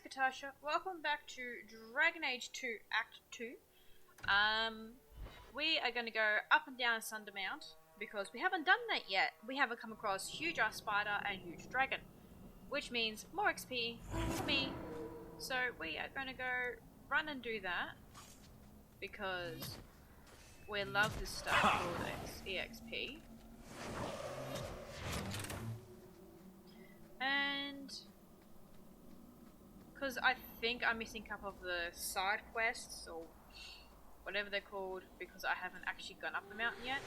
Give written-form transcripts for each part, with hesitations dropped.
Katasha. Welcome back to Dragon Age 2 Act 2. We are going to go up and down Sunder Mount because we haven't done that yet. We haven't come across huge ass spider and huge dragon, which means more XP for me. So we are going to go run and do that because we love this stuff called EXP. And because I think I'm missing a couple of the side quests or whatever they're called because I haven't actually gone up the mountain yet.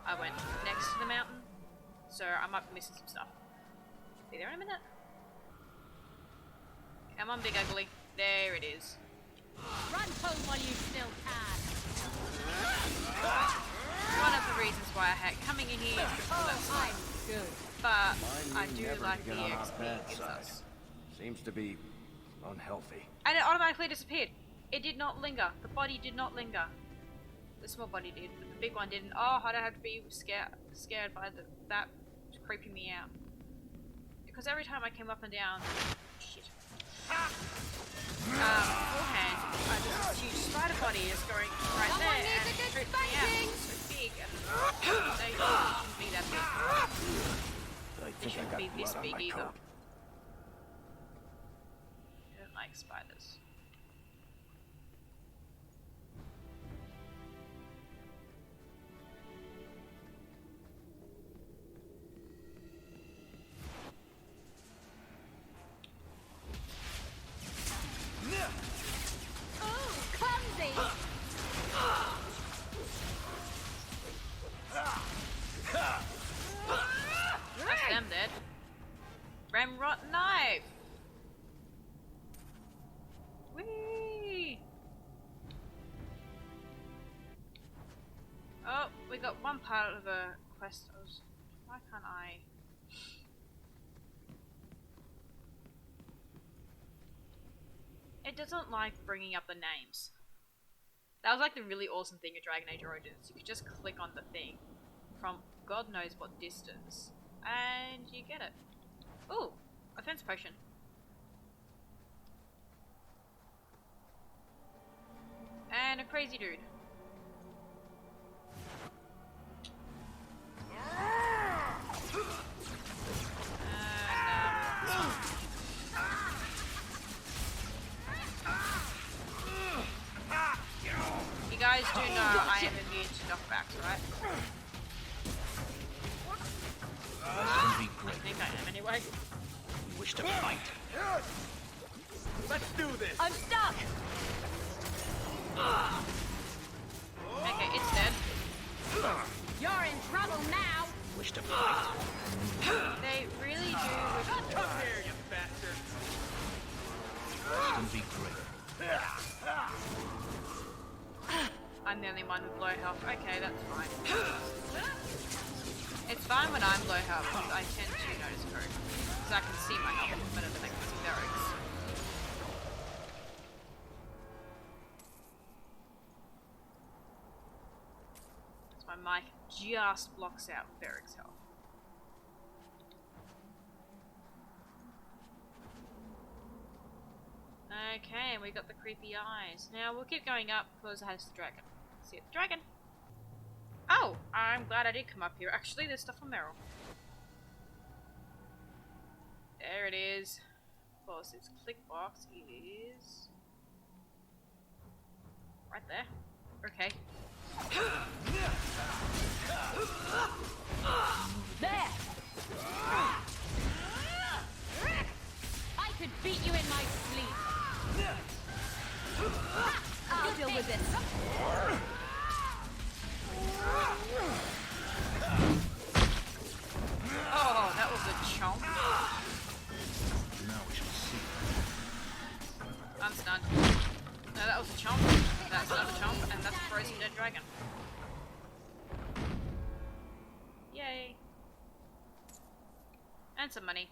I went next to the mountain, so I might be missing some stuff. Be there in a minute. Come on, big ugly. There it is. Run home while you still can. One of the reasons why I hate coming in here is because that's I'm good. But I do like the EXP it gives us. Seems to be unhealthy. And it automatically disappeared. It did not linger. The body did not linger. The small body did, but the big one didn't. Oh, I don't have to be scared by that creeping me out. Because every time I came up and down, shit. Beforehand, this huge spider body is going right there and it creeped me out. It's so big and they shouldn't be that big. They shouldn't be this big either. I don't like spiders. Oh, clumsy! That's them dead. Ramrot knife! Whee! Oh, we got one part of the quest. Why can't I? It doesn't like bringing up the names. That was like the really awesome thing at Dragon Age Origins. You could just click on the thing from God knows what distance and you get it. Ooh, a fence potion. And a crazy dude. You guys do know I am immune to knockbacks, right? Be I great. think I am anyway. You wish to fight? Let's do this! I'm stuck! Okay, it's dead. You're in trouble now! Wish to fight? They really do wish to Come here, you bastard! Can be great. I'm the only one with low health. Okay, that's fine. It's fine when I'm low health because I tend to notice code. Because I can see my health better than I can see Derek's. So my mic just blocks out Derek's health. Okay, we got the creepy eyes. Now we'll keep going up because it has the dragon. See the dragon. Oh, I'm glad I did come up here. Actually, there's stuff on Meryl. There it is. Of course, its click box is right there. Okay. There! I could beat you in my sleep. I'll deal with this. Oh, that was a chomp. Now we shall see. I'm stunned. No, that was a chomp. That's another chomp, and that's a frozen dead dragon. Yay. And some money.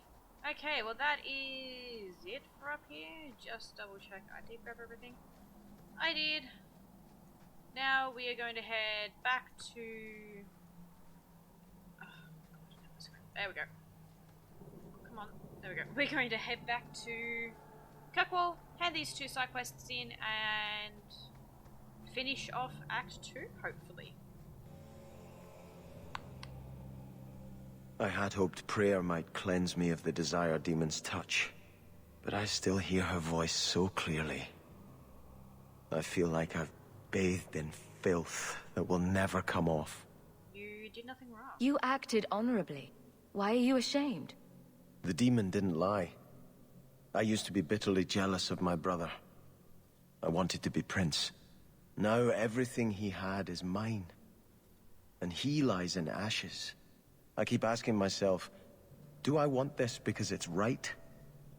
Okay, well that is it for up here. Just double check I did grab everything. I did. Now we are going to head back to... Oh, there we go. Come on. There we go. We're going to head back to Kirkwall, hand these 2 side quests in, and finish off Act 2, hopefully. I had hoped prayer might cleanse me of the Desire Demon's touch, but I still hear her voice so clearly. I feel like I've bathed in filth that will never come off. You did nothing wrong. You acted honorably. Why are you ashamed? The demon didn't lie. I used to be bitterly jealous of my brother. I wanted to be prince. Now everything he had is mine. And he lies in ashes. I keep asking myself, do I want this because it's right?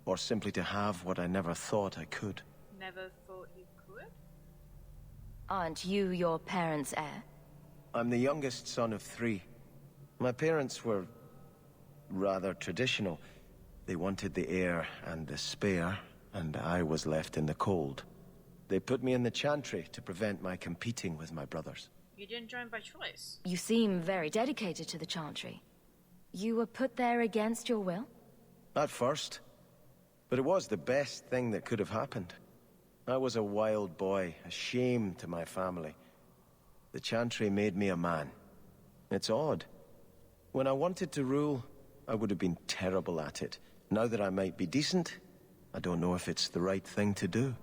Or simply to have what I never thought I could? Never thought you could? Aren't you your parents' heir? I'm the youngest son of 3. My parents were rather traditional. They wanted the heir and the spare, and I was left in the cold. They put me in the chantry to prevent my competing with my brothers. You didn't join by choice. You seem very dedicated to the Chantry. You were put there against your will? At first. But it was the best thing that could have happened. I was a wild boy, a shame to my family. The Chantry made me a man. It's odd. When I wanted to rule, I would have been terrible at it. Now that I might be decent, I don't know if it's the right thing to do.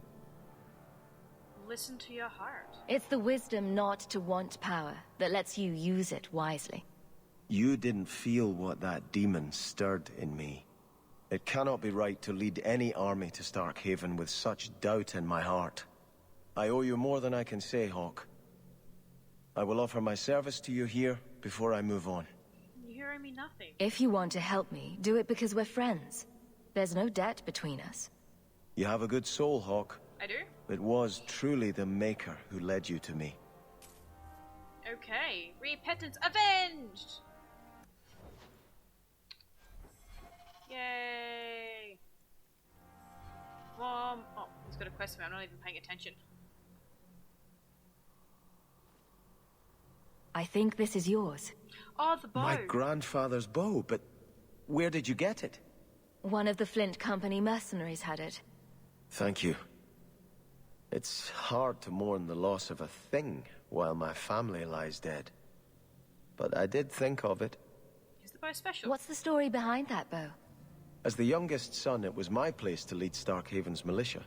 Listen to your heart. It's the wisdom not to want power that lets you use it wisely. You didn't feel what that demon stirred in me. It cannot be right to lead any army to Starkhaven with such doubt in my heart. I owe you more than I can say, Hawk. I will offer my service to you here before I move on. You owe me nothing. If you want to help me, do it because we're friends. There's no debt between us. You have a good soul, Hawk. I do? It was truly the Maker who led you to me. Okay. Repentance avenged! Yay! Oh, he's got a quest for me. I'm not even paying attention. I think this is yours. Oh, the bow. My grandfather's bow, but where did you get it? One of the Flint Company mercenaries had it. Thank you. It's hard to mourn the loss of a thing while my family lies dead. But I did think of it. Is the bow special? What's the story behind that bow? As the youngest son, it was my place to lead Starkhaven's militia.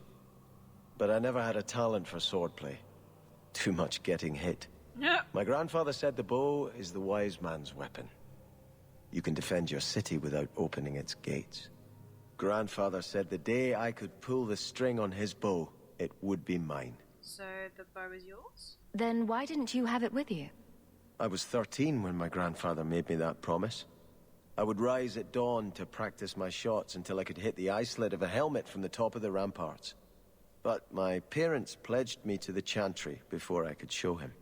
But I never had a talent for swordplay. Too much getting hit. My grandfather said the bow is the wise man's weapon. You can defend your city without opening its gates. Grandfather said the day I could pull the string on his bow, it would be mine. So the bow is yours? Then why didn't you have it with you? I was 13 when my grandfather made me that promise. I would rise at dawn to practice my shots until I could hit the eye slit of a helmet from the top of the ramparts. But my parents pledged me to the Chantry before I could show him.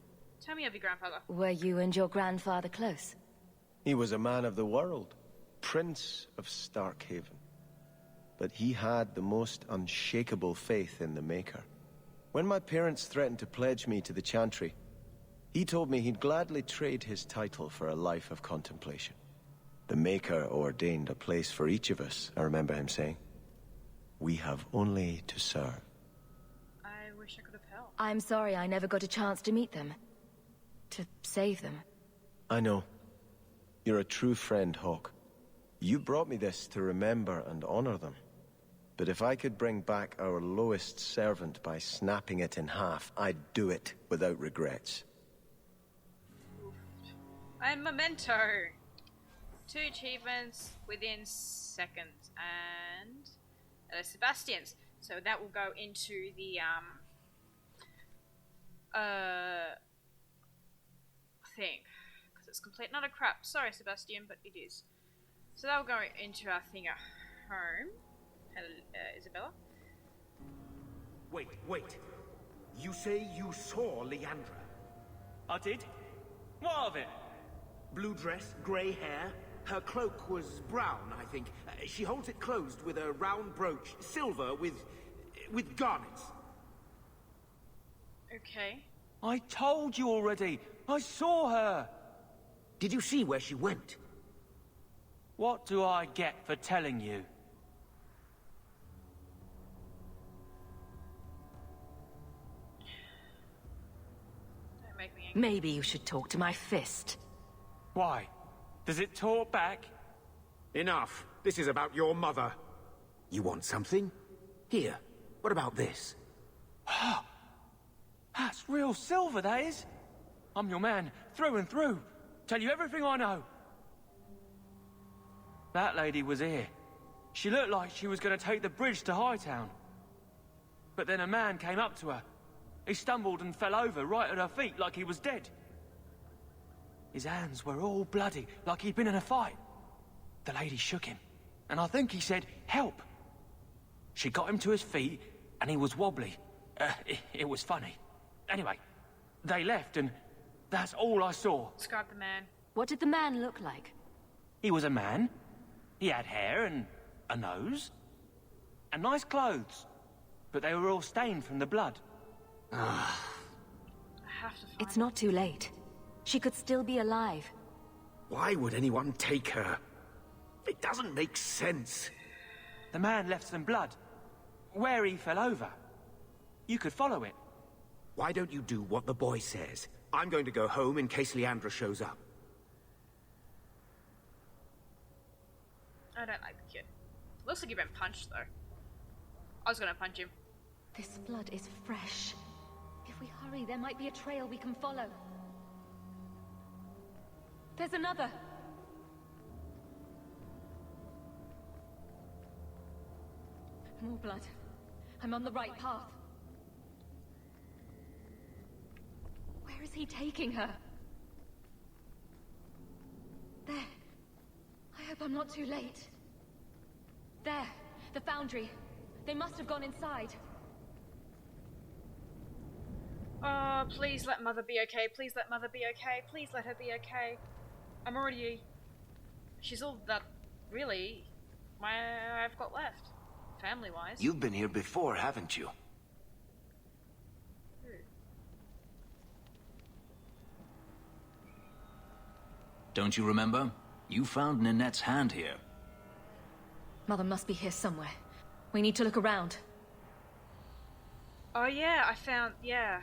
Tell me of your grandfather. Were you and your grandfather close? He was a man of the world, Prince of Starkhaven. But he had the most unshakable faith in the Maker. When my parents threatened to pledge me to the Chantry, he told me he'd gladly trade his title for a life of contemplation. The Maker ordained a place for each of us, I remember him saying. We have only to serve. I wish I could have helped. I'm sorry I never got a chance to meet them. To save them. I know. You're a true friend, Hawk. You brought me this to remember and honor them. But if I could bring back our lowest servant by snapping it in half, I'd do it without regrets. And Memento! 2 achievements within seconds. And Sebastian's. So that will go into the thing. Because it's complete. Not a crap. Sorry, Sebastian, but it is. So that'll go into our thing at home. Hello, Isabella. Wait. You say you saw Leandra? I did? What of it? Blue dress, grey hair. Her cloak was brown, I think. She holds it closed with a round brooch, silver with garnets. Okay. I told you already. I saw her. Did you see where she went? What do I get for telling you? Maybe you should talk to my fist. Why? Does it talk back? Enough. This is about your mother. You want something? Here. What about this? That's real silver, that is. I'm your man, through and through. Tell you everything I know. That lady was here. She looked like she was going to take the bridge to Hightown. But then a man came up to her. He stumbled and fell over right at her feet like he was dead. His hands were all bloody, like he'd been in a fight. The lady shook him, and I think he said, "Help." She got him to his feet, and he was wobbly. It was funny. Anyway, they left, and that's all I saw. Describe the man. What did the man look like? He was a man. He had hair and a nose. And nice clothes. But they were all stained from the blood. I have to find It's not too late. She could still be alive. Why would anyone take her? It doesn't make sense. The man left some blood. Where he fell over. You could follow it. Why don't you do what the boy says? I'm going to go home in case Leandra shows up. I don't like the kid. Looks like you've been punched, though. I was gonna punch him. This blood is fresh. If we hurry, there might be a trail we can follow. There's another. More blood. I'm on the right path. Where is he taking her? There. I hope I'm not too late. There. The foundry. They must have gone inside. Oh, please let Mother be okay. Please let Mother be okay. Please let her be okay. I'm already... She's all that, really, I've got left. Family-wise. You've been here before, haven't you? Don't you remember? You found Ninette's hand here. Mother must be here somewhere. We need to look around. Oh yeah, I found... yeah.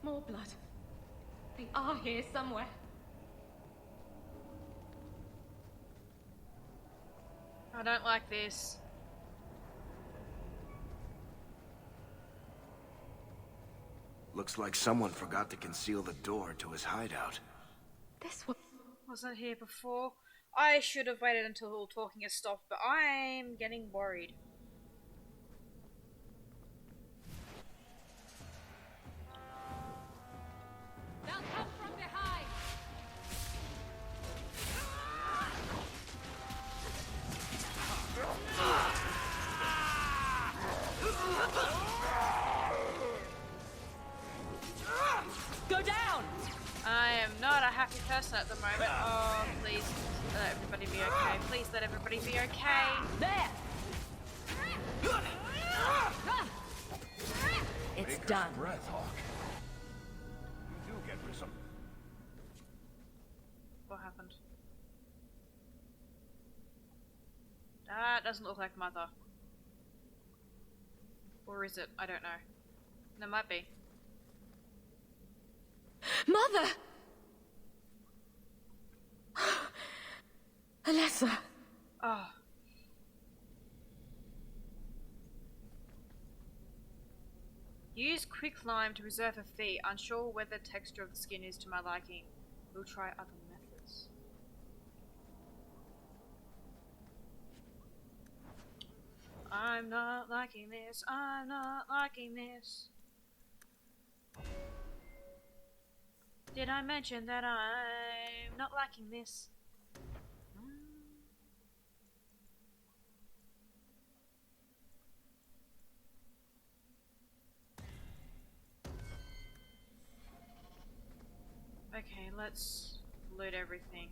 More blood. They are here somewhere. I don't like this. Looks like someone forgot to conceal the door to his hideout. This was... Wasn't here before. I should have waited until all talking has stopped, but I'm getting worried. They'll come from behind! Go down! I am not a happy person at the moment. Oh, please let everybody be okay. Please let everybody be okay. There! It's done. Breath, Hawk. You do get some. What happened? That doesn't look like Mother. Or is it? I don't know. There might be. Mother! Alessa! Oh. Use quick lime to preserve her feet. Unsure whether the texture of the skin is to my liking. We'll try other methods. I'm not liking this. I'm not liking this. Did I mention that I'm not liking this? Okay, let's loot everything.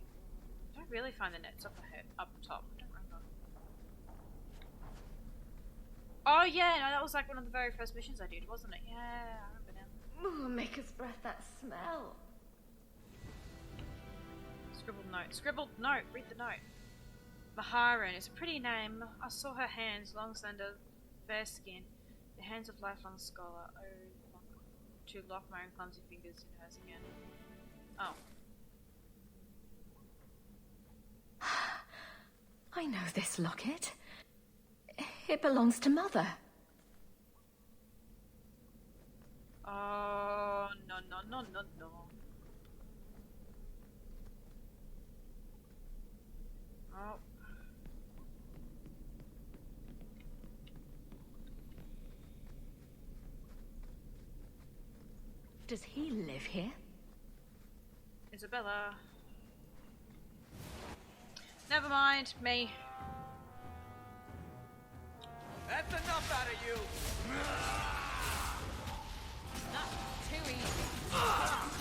Did I really find the nets up ahead, up top? I don't remember. Oh yeah, no, that was like one of the very first missions I did, wasn't it? Yeah, I remember now. Ooh, Maker's breath, that smell. Scribbled note. Scribbled note. Read the note. Maharan is a pretty name. I saw her hands, long, slender, fair skin. The hands of lifelong scholar. Oh, to lock my own clumsy fingers in hers again. Oh. I know this locket. It belongs to Mother. Oh, no, no, no, no, no. Oh. Does he live here? Isabella. Never mind, me. That's enough out of you! Not too easy.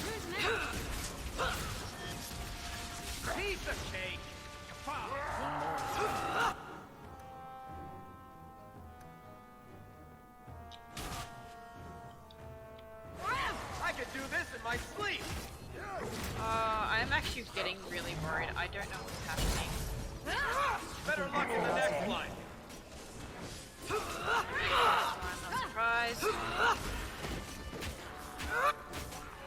Who's next? Piece of cake! I could do this in my sleep! I'm actually getting really worried. I don't know what's happening. Better luck in the next line! So I'm not surprised.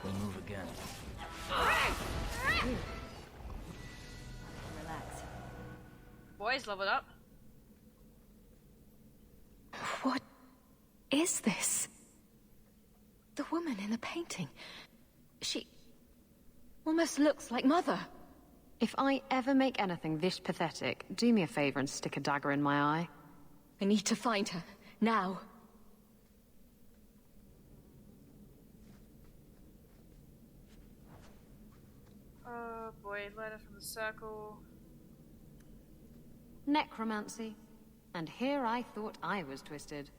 We'll move again. Relax. Boys, leveled up. What is this? The woman in the painting. She almost looks like Mother. If I ever make anything this pathetic, do me a favor and stick a dagger in my eye. I need to find her. Now. Oh boy, letter from the circle. Necromancy. And here I thought I was twisted.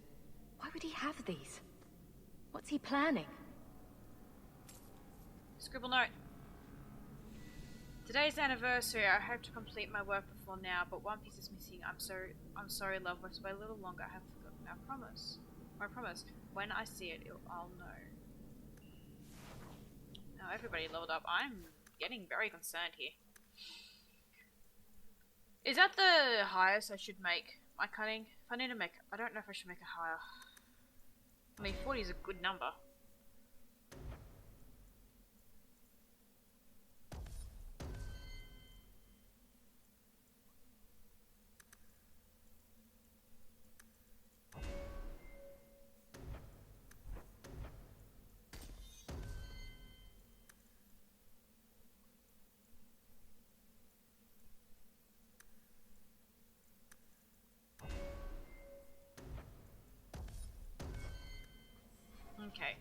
Why would he have these? What's he planning? Scribble note. Today's anniversary. I hope to complete my work before now, but one piece is missing. I'm sorry, love. Rest by a little longer. I have forgotten our promise. My promise. When I see it, I'll know. Now everybody leveled up. I'm getting very concerned here. Is that the highest I should make my cutting? If I need to make, I don't know if I should make it higher. I mean, 40 is a good number. Okay.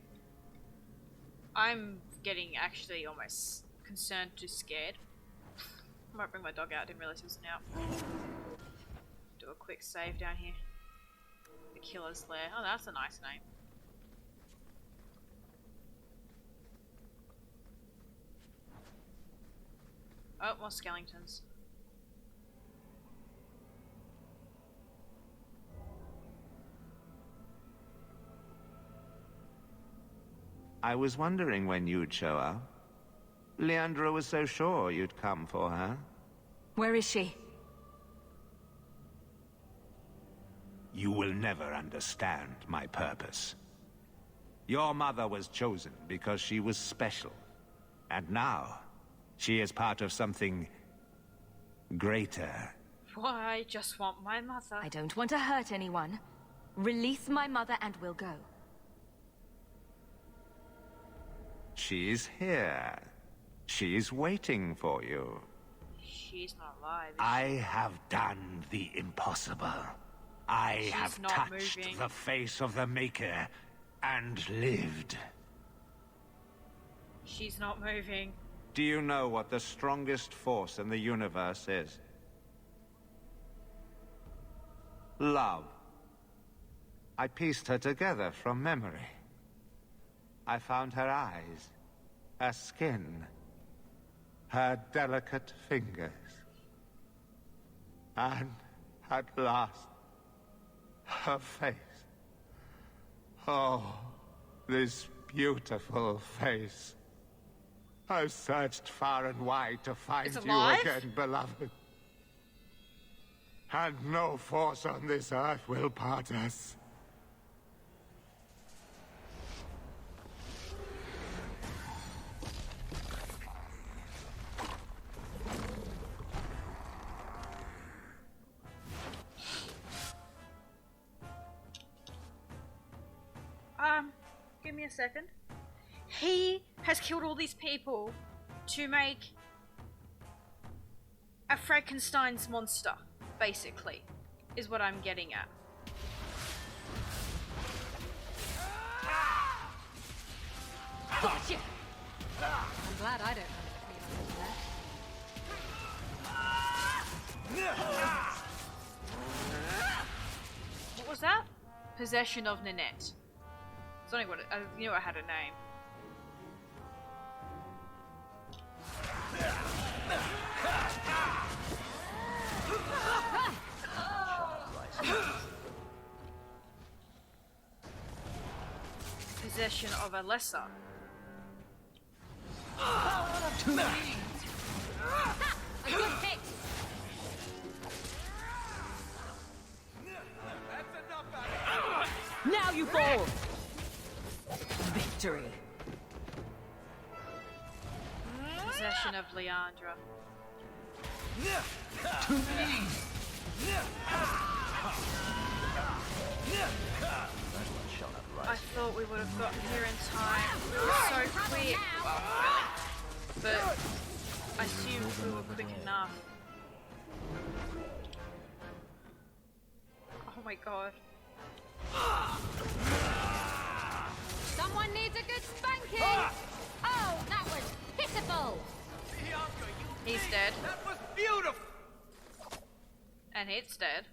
I'm getting actually almost concerned to scared. I might bring my dog out, didn't realize he wasn't out. Do a quick save down here. The Killer's Lair. Oh, that's a nice name. Oh, more skeletons. I was wondering when you'd show up. Leandra was so sure you'd come for her. Where is she? You will never understand my purpose. Your mother was chosen because she was special. And now, she is part of something greater. Why, I just want my mother. I don't want to hurt anyone. Release my mother and we'll go. She's here. She's waiting for you. She's not alive. I have done the impossible. I She's have not touched moving. the face of the Maker and lived. She's not moving. Do you know what the strongest force in the universe is? Love. I pieced her together from memory. I found her eyes, her skin, her delicate fingers. And at last, her face. Oh, this beautiful face. I've searched far and wide to find It's you alive? again, beloved. And no force on this earth will part us. Give me a second. He has killed all these people to make a Frankenstein's monster, basically, is what I'm getting at. Gotcha! I'm glad I don't have anything there. What was that? Possession of Nanette. It's only what I knew it had a name. Possession of a lesser. A good hit! Now you fall! Victory. Possession of Leandra. I thought we would have gotten here in time. We were so quick. But I assumed we were quick enough. Oh my god. Someone needs a good spanking! Oh, that was pitiful! He's dead. That was beautiful! And it's dead.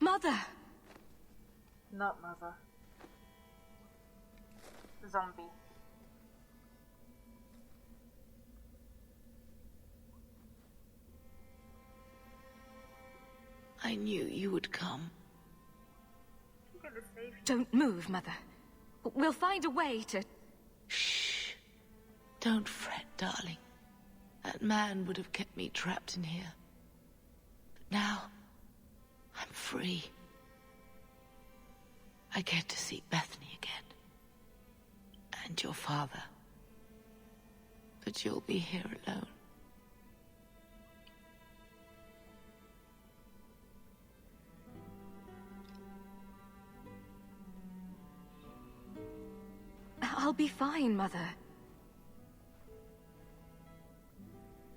Mother! Not mother. Zombie. I knew you would come. Don't move, Mother. We'll find a way to... Shh. Don't fret, darling. That man would have kept me trapped in here. But now, I'm free. I get to see Bethany again. And your father. But you'll be here alone. I'll be fine, Mother.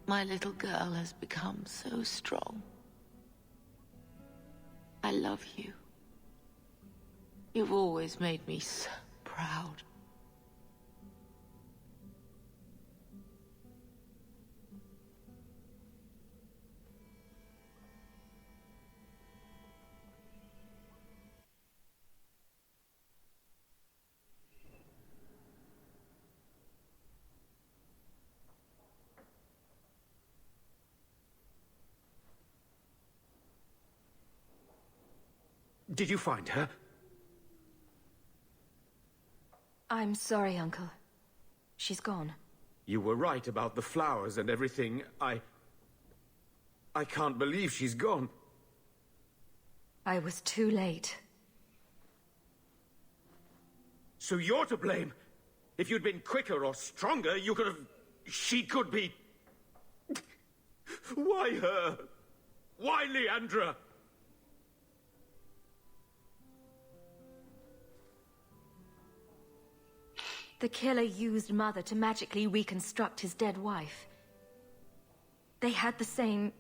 My little girl has become so strong. I love you. You've always made me so proud. Did you find her? I'm sorry, Uncle. She's gone. You were right about the flowers and everything. I can't believe she's gone. I was too late. So you're to blame. If you'd been quicker or stronger, you could have... She could be... Why her? Why Leandra? The killer used Mother to magically reconstruct his dead wife. They had the same...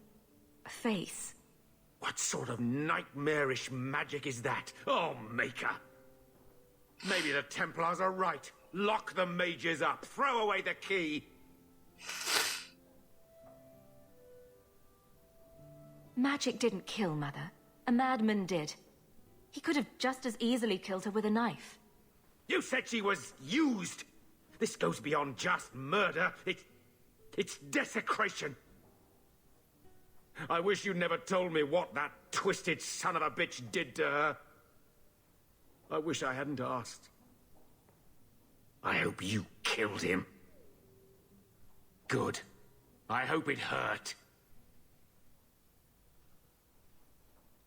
face. What sort of nightmarish magic is that? Oh, Maker! Maybe the Templars are right. Lock the mages up. Throw away the key. Magic didn't kill Mother. A madman did. He could have just as easily killed her with a knife. You said she was used. This goes beyond just murder. It's desecration. I wish you'd never told me what that twisted son of a bitch did to her. I wish I hadn't asked. I hope you killed him. Good. I hope it hurt.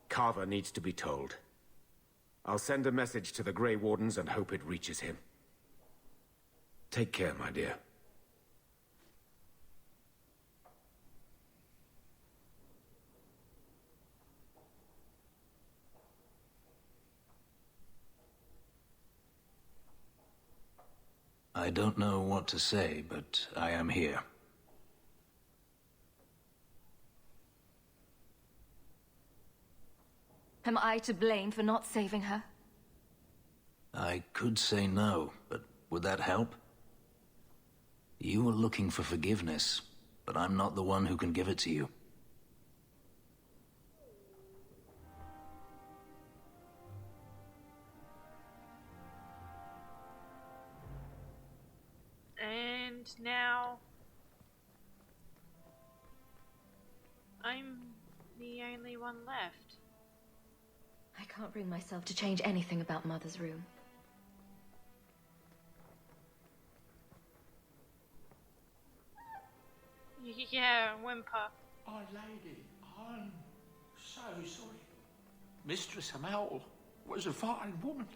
Carver needs to be told. I'll send a message to the Grey Wardens and hope it reaches him. Take care, my dear. I don't know what to say, but I am here. Am I to blame for not saving her? I could say no, but would that help? You were looking for forgiveness, but I'm not the one who can give it to you. And now I'm the only one left. I can't bring myself to change anything about Mother's room. Yeah, whimper. Oh, lady, I'm so sorry. Mistress Hamel was a fine woman.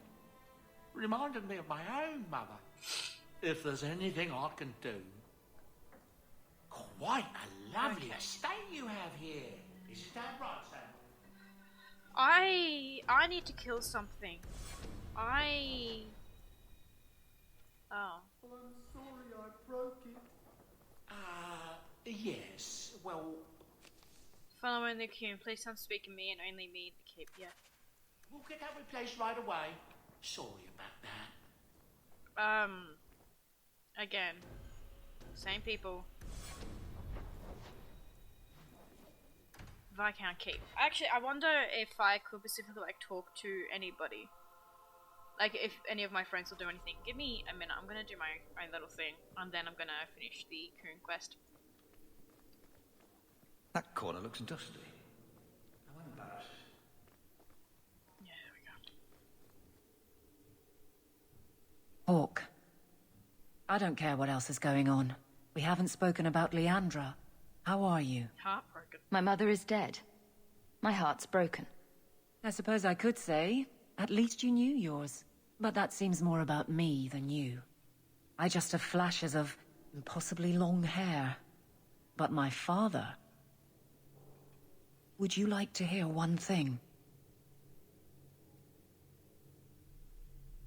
Reminded me of my own mother. If there's anything I can do... Quite a lovely estate you have here. Is that right, Sam? I need to kill something. Oh. I'm sorry I broke it. Yes, well... Following the queue, please don't speak of me and only me in the keep, yeah. We'll get that replaced right away. Sorry about that. Again. Same people. If I can't keep. Actually, I wonder if I could specifically, like, talk to anybody. Like, if any of my friends will do anything. Give me a minute, I'm gonna do my own little thing, and then I'm gonna finish the Coon quest. That corner looks dusty. How embarrassed. Yeah, there we go. Hawk. I don't care what else is going on. We haven't spoken about Leandra. How are you? Heartbroken. My mother is dead. My heart's broken. I suppose I could say, at least you knew yours. But that seems more about me than you. I just have flashes of impossibly long hair. But my father... Would you like to hear one thing?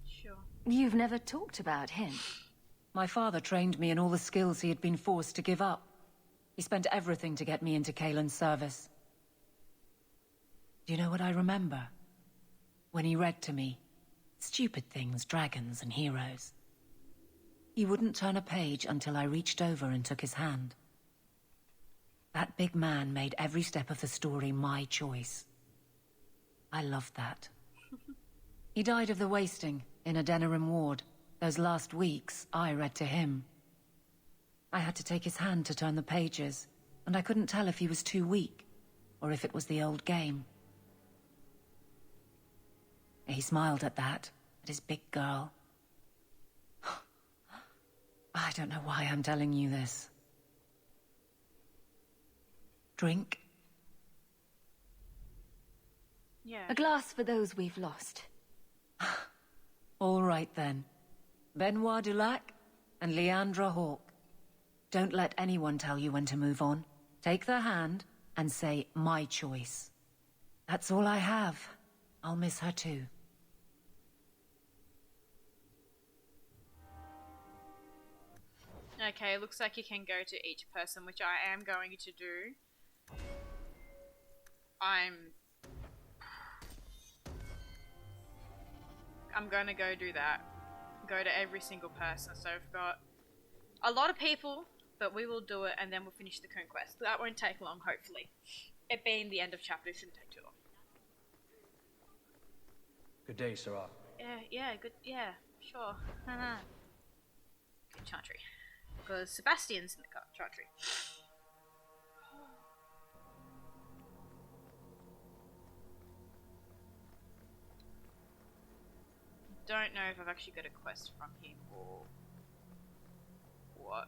Sure. You've never talked about him. My father trained me in all the skills he had been forced to give up. He spent everything to get me into Kaelin's service. Do you know what I remember? When he read to me, stupid things, dragons and heroes. He wouldn't turn a page until I reached over and took his hand. That big man made every step of the story my choice. I loved that. He died of the wasting in Adenirim ward. Those last weeks, I read to him. I had to take his hand to turn the pages, and I couldn't tell if he was too weak, or if it was the old game. He smiled at that, at his big girl. I don't know why I'm telling you this. Drink? Yeah. A glass for those we've lost. All right then. Benoit Dulac and Leandra Hawk. Don't let anyone tell you when to move on. Take their hand and say, my choice. That's all I have. I'll miss her too. Okay, looks like you can go to each person, which I am going to do. I'm gonna go do that. Go to every single person. So I've got a lot of people, but we will do it and then we'll finish the Coon quest. That won't take long, hopefully. It being the end of chapter, it shouldn't take too long. Good day, Sarah. Yeah, good, yeah, sure. Chantry. Because Sebastian's in the Chantry. Don't know if I've actually got a quest from him or what.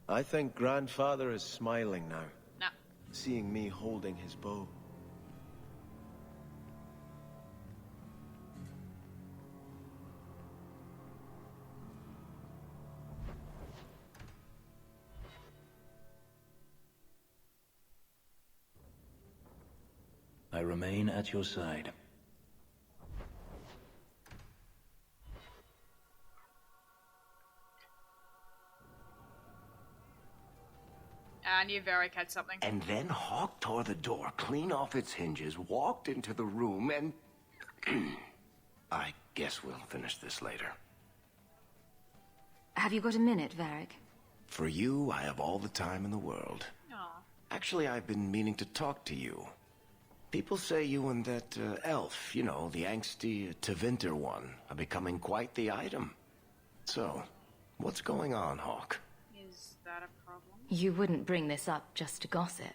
I think Grandfather is smiling now. No. Seeing me holding his bow. I remain at your side. I knew Varric had something. And then Hawk tore the door clean off its hinges, walked into the room, and... I guess we'll finish this later. Have you got a minute, Varric? For you, I have all the time in the world. Aw. Actually, I've been meaning to talk to you. People say you and that elf, you know, the angsty Tevinter one, are becoming quite the item. So, what's going on, Hawk? Is that a problem? You wouldn't bring this up just to gossip.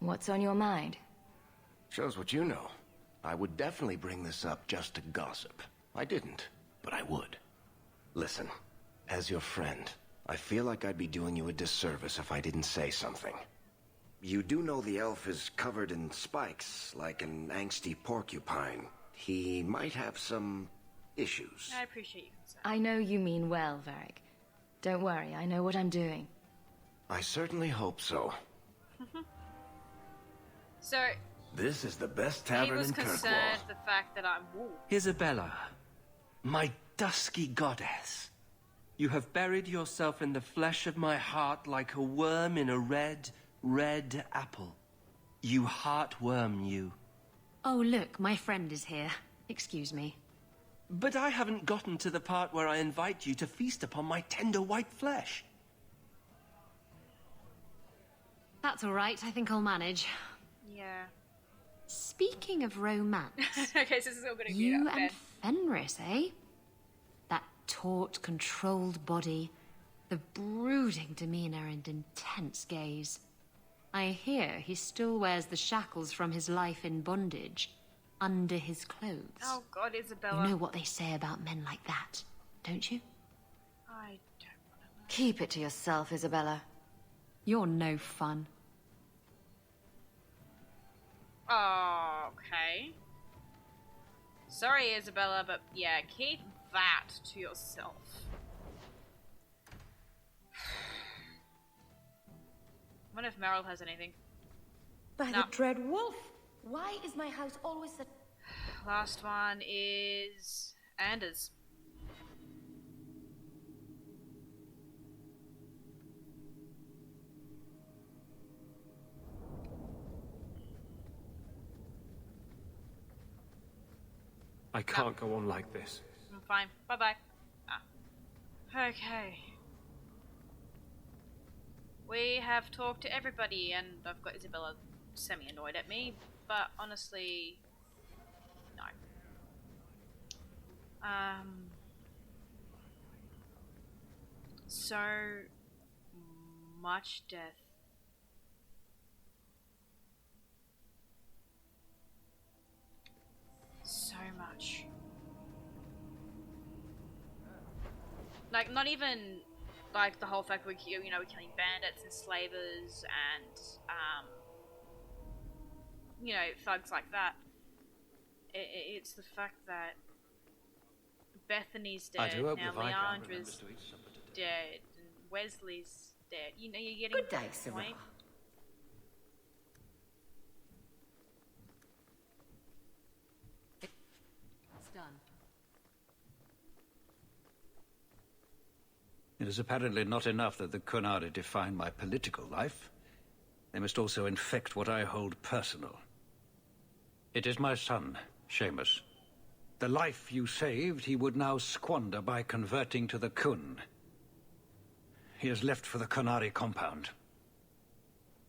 What's on your mind? Shows what you know. I would definitely bring this up just to gossip. I didn't, but I would. Listen, as your friend, I feel like I'd be doing you a disservice if I didn't say something. You do know the elf is covered in spikes, like an angsty porcupine. He might have some issues. I appreciate you concern. I know you mean well, Varric. Don't worry, I know what I'm doing. I certainly hope so. So, This is the best he tavern was in concerned Kirkwall. the fact that I'm wool. Isabella, my dusky goddess, you have buried yourself in the flesh of my heart like a worm in a red apple. You heartworm, you. Oh, look, my friend is here. Excuse me. But I haven't gotten to the part where I invite you to feast upon my tender white flesh. That's all right, I think I'll manage. Yeah. Speaking of romance, Okay, so this is all gonna you get and Fenris, eh? That taut, controlled body, the brooding demeanor and intense gaze. I hear he still wears the shackles from his life in bondage under his clothes. Oh God, Isabella. You know what they say about men like that, don't you? I don't want to know. Keep it to yourself, Isabella. You're no fun. Oh, okay. Sorry, Isabella, but yeah, keep that to yourself. I wonder if Meryl has anything. By No. the dread wolf! Why is my house always such... Last one is Anders. I can't go on like this. I'm fine. Bye-bye. Ah. Okay. We have talked to everybody, and I've got Isabella semi-annoyed at me, but honestly, no. So much death. So much. Like, not even like the whole fact we're killing bandits and slavers and thugs like that. It's the fact that Bethany's dead, now Leandra's dead, and Wesley's dead. You know, you're getting Good day, the Sarah. point. It's done. It is apparently not enough that the Kunari define my political life. They must also infect what I hold personal. It is my son, Seamus. The life you saved, he would now squander by converting to the Kun. He has left for the Kunari compound.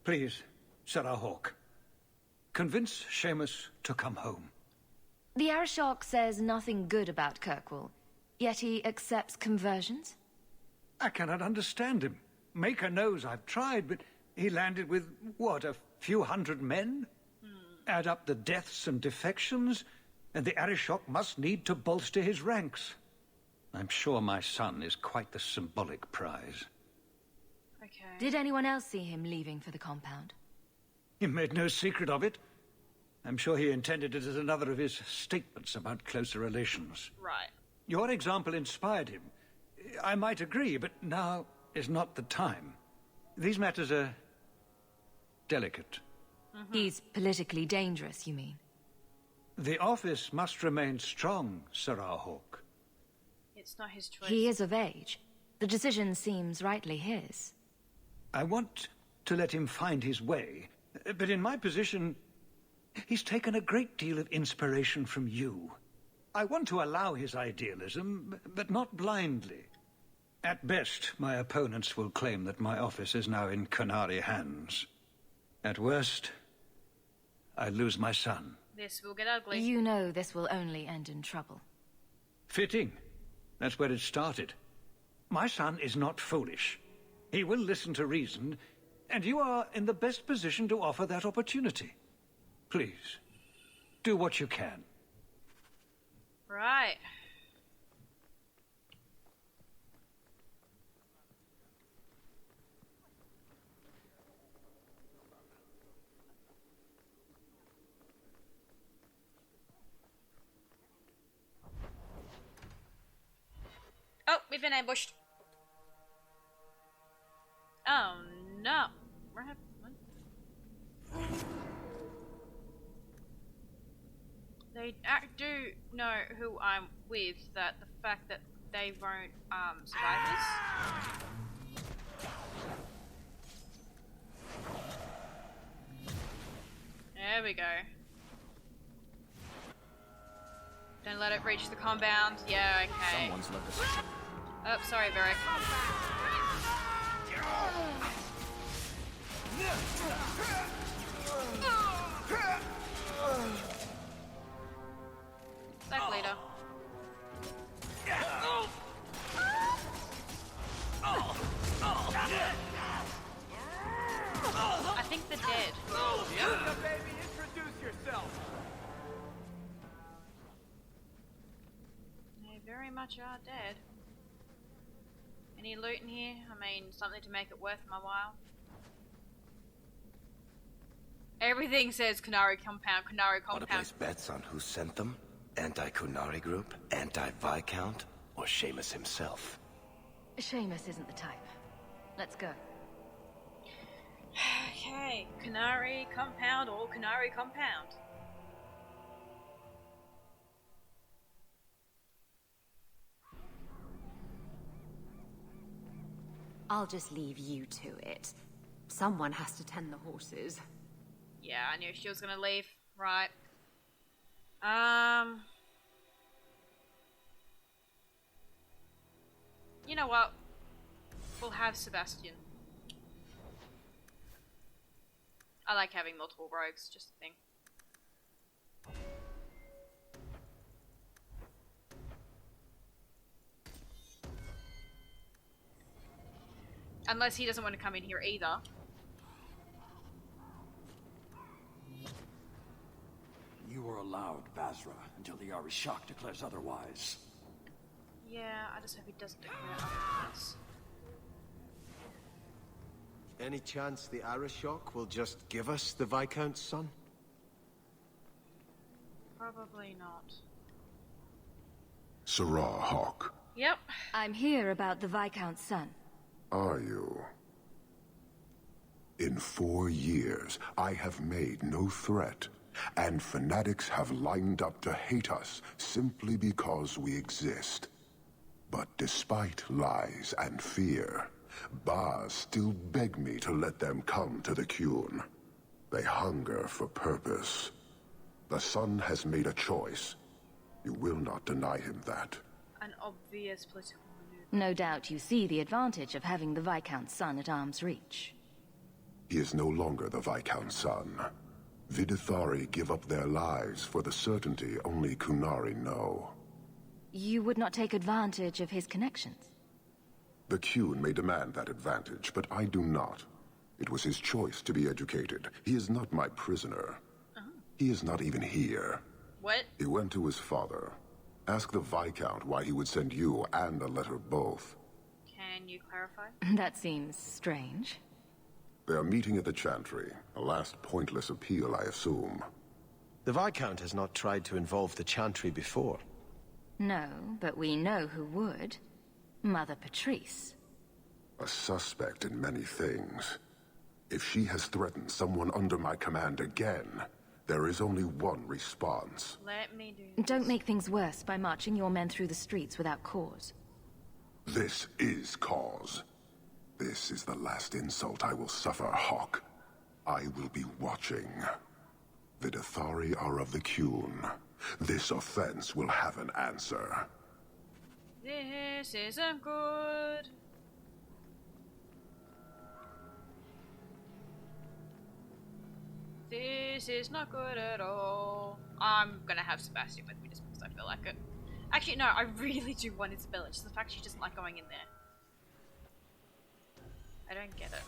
Please, Sarah Hawke, convince Seamus to come home. The Arishok says nothing good about Kirkwall. Yet he accepts conversions? I cannot understand him. Maker knows I've tried, but he landed with, what, a few hundred men? Add up the deaths and defections, and the Arishok must need to bolster his ranks. I'm sure my son is quite the symbolic prize. Okay. Did anyone else see him leaving for the compound? He made no secret of it. I'm sure he intended it as another of his statements about closer relations. Right. Your example inspired him. I might agree, but now is not the time. These matters are delicate. He's politically dangerous, you mean? The office must remain strong, Sarah Hawk. It's not his choice. He is of age. The decision seems rightly his. I want to let him find his way, but in my position, he's taken a great deal of inspiration from you. I want to allow his idealism, but not blindly. At best, my opponents will claim that my office is now in Qunari hands. At worst, I lose my son. This will get ugly. You know this will only end in trouble. Fitting. That's where it started. My son is not foolish. He will listen to reason, and you are in the best position to offer that opportunity. Please, do what you can. Right. Oh, we've been ambushed. Oh no. What happened? They do know who I'm with, that the fact that they won't survive this. There we go. Don't let it reach the compound. Yeah, okay. Someone's left us. Oh, sorry, Varric. Sack leader. I think they're dead. Yeah, baby, introduce yourself. They very much are dead. Any loot in here? I mean, something to make it worth my while. Everything says Qunari compound, Qunari Want to compound. place bets on who sent them? Anti-Qunari group? Anti-Viscount? Or Seamus himself? Seamus isn't the type. Let's go. Okay, Qunari compound or Qunari compound. I'll just leave you to it. Someone has to tend the horses. Yeah, I knew she was gonna leave. Right. You know what? We'll have Sebastian. I like having multiple rogues, just a thing. Unless he doesn't want to come in here either. You are allowed, Basra, until the Arishok declares otherwise. Yeah, I just hope he doesn't declare otherwise. Any chance the Arishok will just give us the Viscount's son? Probably not. Sarah Hawk. Yep. I'm here about the Viscount's son. Are you? In 4 years, I have made no threat, and fanatics have lined up to hate us simply because we exist. But despite lies and fear, Baz still beg me to let them come to the Qun. They hunger for purpose. The son has made a choice. You will not deny him that. An obvious political maneuver. No doubt you see the advantage of having the Viscount's son at arm's reach. He is no longer the Viscount's son. Vidithari give up their lives for the certainty only Qunari know. You would not take advantage of his connections? The Qun may demand that advantage, but I do not. It was his choice to be educated. He is not my prisoner. He is not even here. What? He went to his father. Ask the Viscount why he would send you and a letter both. Can you clarify? That seems strange. They are meeting at the Chantry. A last pointless appeal, I assume. The Viscount has not tried to involve the Chantry before. No, but we know who would. Mother Patrice. A suspect in many things. If she has threatened someone under my command again, there is only one response. Let me do this. Don't make things worse by marching your men through the streets without cause. This is cause. This is the last insult I will suffer, Hawk. I will be watching. The Dathari are of the Qun. This offense will have an answer. This isn't good. This is not good at all. I'm gonna have Sebastian with me just because I feel like it. Actually, no, I really do want Isabella. Just the fact she doesn't like going in there. I don't get it.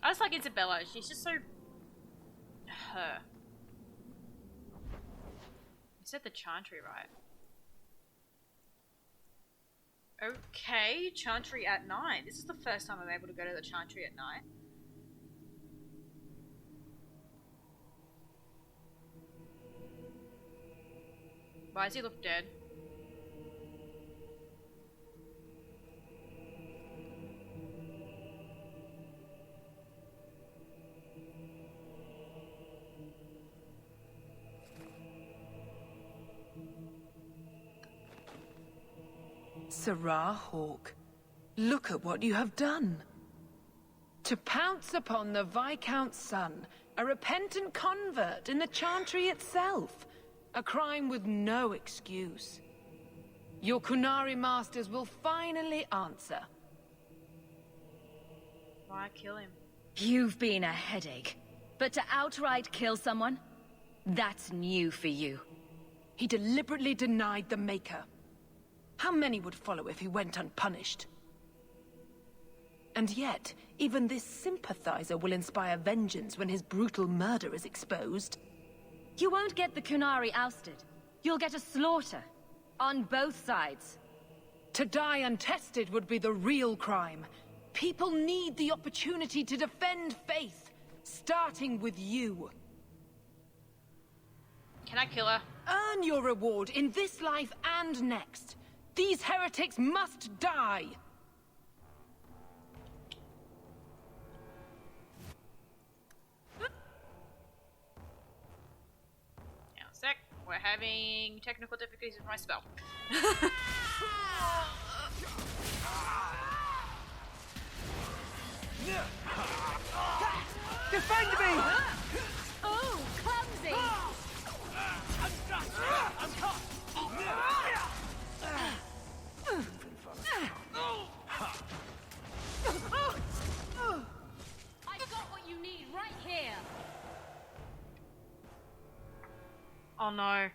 I just like Isabella. She's just so... her. You said the Chantry, right? Okay, Chantry at night. This is the first time I'm able to go to the Chantry at night. Why does he look dead? Sirrah Hawk, look at what you have done. To pounce upon the Viscount's son, a repentant convert in the Chantry itself. A crime with no excuse. Your Qunari masters will finally answer. Why kill him? You've been a headache. But to outright kill someone? That's new for you. He deliberately denied the Maker. How many would follow if he went unpunished? And yet, even this sympathizer will inspire vengeance when his brutal murder is exposed. You won't get the Qunari ousted. You'll get a slaughter. On both sides. To die untested would be the real crime. People need the opportunity to defend faith, starting with you. Can I kill her? Earn your reward in this life and next. These heretics must die. We're having technical difficulties with my spell. Defend me! Oh, clumsy! I've got what you need right here. Oh no.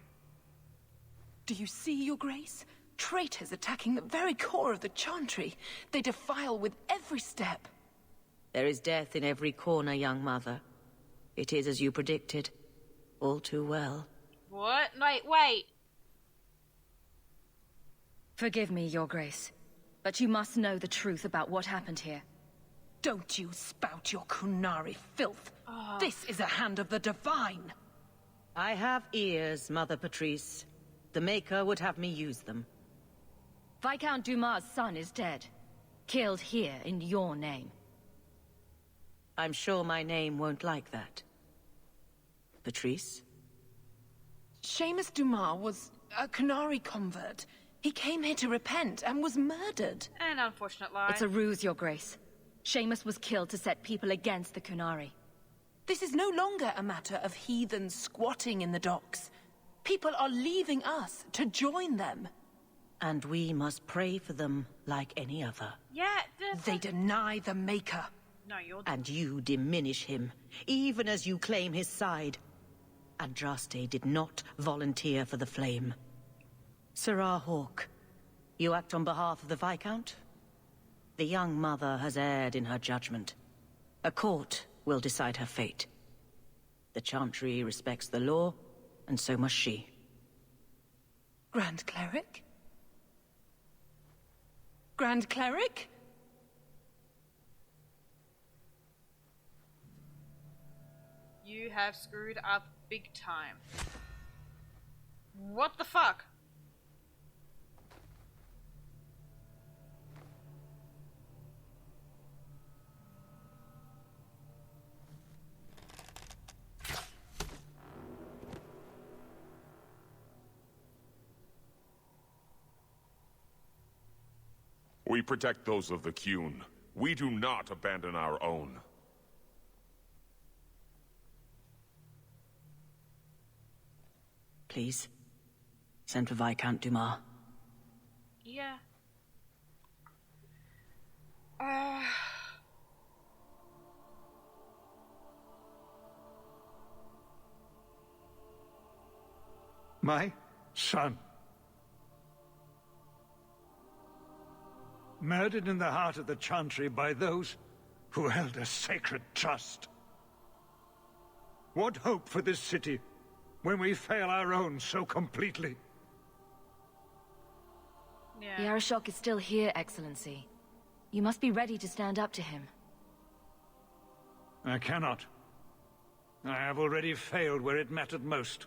Do you see, Your Grace? Traitors attacking the very core of the Chantry. They defile with every step. There is death in every corner, young mother. It is as you predicted. All too well. What? Wait. Forgive me, Your Grace, but you must know the truth about what happened here. Don't you spout your Qunari filth. This is a hand of the Divine. I have ears, Mother Patrice. The Maker would have me use them. Viscount Dumas' son is dead. Killed here in your name. I'm sure my name won't like that. Patrice? Seamus Dumas was a Qunari convert. He came here to repent and was murdered. An unfortunate lie. It's a ruse, Your Grace. Seamus was killed to set people against the Qunari. This is no longer a matter of heathens squatting in the docks. People are leaving us to join them. And we must pray for them like any other. Yeah, they deny the Maker. No, you're... And you diminish him, even as you claim his side. Andraste did not volunteer for the flame. Sarah Hawke, you act on behalf of the Viscount? The young mother has erred in her judgment. A court will decide her fate. The Chantry respects the law, and so must she. Grand Cleric? Grand Cleric? You have screwed up big time. What the fuck? We protect those of the Qun. We do not abandon our own. Please, send for Viscount Dumas. Yeah. My son. Murdered in the heart of the Chantry by those who held a sacred trust. What hope for this city when we fail our own so completely? The Arishok is still here, Excellency. You must be ready to stand up to him. I cannot. I have already failed where it mattered most.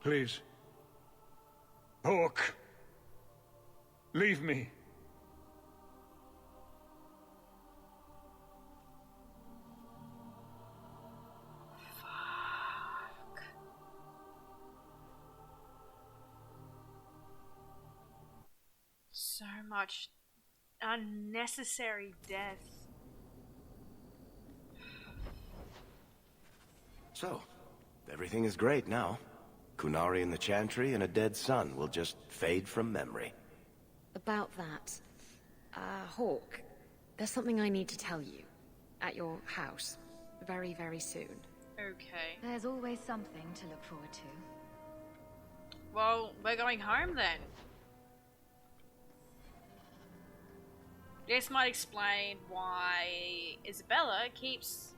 Please. Hawke. Leave me. Fuck. So much unnecessary death. So, everything is great now. Kunari and the Chantry and a dead son will just fade from memory. About that, Hawke, there's something I need to tell you. At your house. Very, very soon. Okay. There's always something to look forward to. Well, we're going home then. This might explain why Isabella keeps